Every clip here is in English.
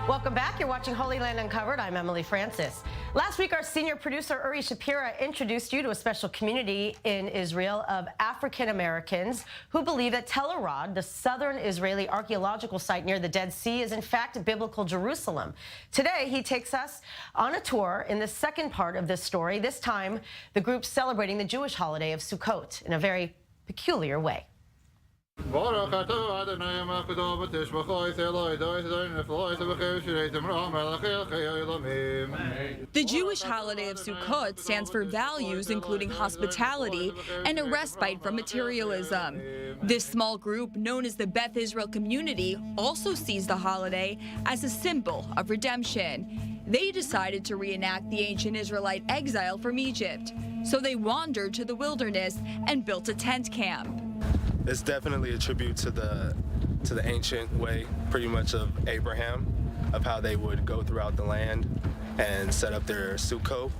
Welcome back. You're watching Holy Land Uncovered. I'm Emily Francis. Last week, our senior producer, Uri Shapira, introduced you to a special community in Israel of African Americans who believe that Tel Arad, the southern Israeli archaeological site near the Dead Sea, is in fact biblical Jerusalem. Today, he takes us on a tour in the second part of this story. This time, the group's celebrating the Jewish holiday of Sukkot in a very peculiar way. The Jewish holiday of Sukkot stands for values including hospitality and a respite from materialism. This small group, known as the Beth Israel community, also sees the holiday as a symbol of redemption. They decided to reenact the ancient Israelite exile from Egypt, so they wandered to the wilderness and built a tent camp. It's definitely a tribute to the ancient way, pretty much of Abraham, of how they would go throughout the land and set up their Sukkot.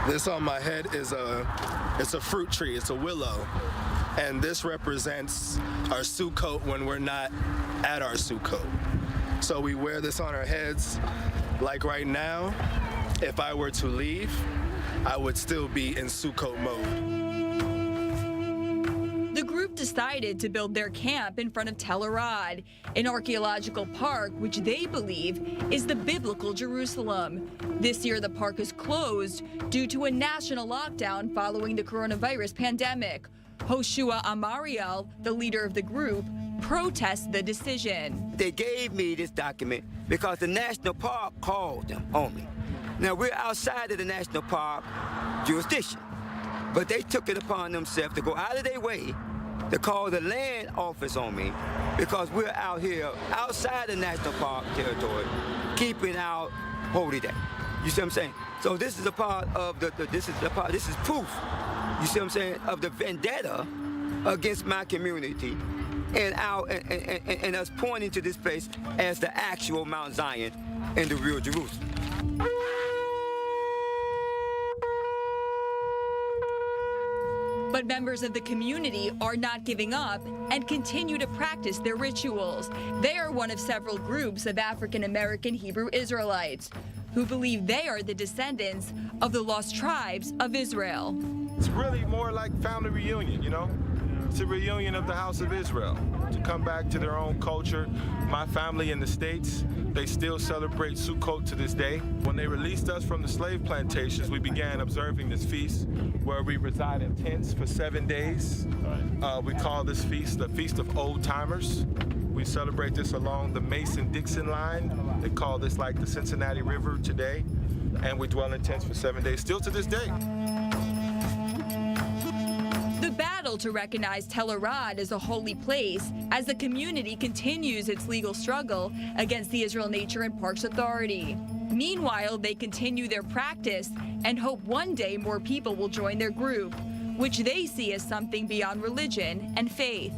This on my head is it's a fruit tree, it's a willow, and this represents our Sukkot when we're not at our Sukkot. So we wear this on our heads. Like right now, if I were to leave, I would still be in Sukkot mode. The group decided to build their camp in front of Tel Arad, an archaeological park which they believe is the biblical Jerusalem. This year, the park is closed due to a national lockdown following the coronavirus pandemic. Hoshua Amariel, the leader of the group, protests the decision. They gave me this document because the national park called them on me. Now, we're outside of the national park jurisdiction, but they took it upon themselves to go out of their way to call the land office on me because we're out here outside the national park territory keeping our holy day. You see what I'm saying? So this is a part of this is proof, you see what I'm saying, of the vendetta against my community and us pointing to this place as the actual Mount Zion and the real Jerusalem. But members of the community are not giving up and continue to practice their rituals. They are one of several groups of African American Hebrew Israelites who believe they are the descendants of the lost tribes of Israel. It's really more like family reunion, you know? It's a reunion of the house of Israel to come back to their own culture. My family in the States, they still celebrate Sukkot to this day. When they released us from the slave plantations, we began observing this feast where we reside in tents for 7 days. We call this feast the Feast of Old Timers. We celebrate this along the Mason-Dixon line. They call this like the Cincinnati River today. And we dwell in tents for 7 days, still to this day. The battle to recognize Tel Arad as a holy place as the community continues its legal struggle against the Israel Nature and Parks Authority. Meanwhile, they continue their practice and hope one day more people will join their group, which they see as something beyond religion and faith.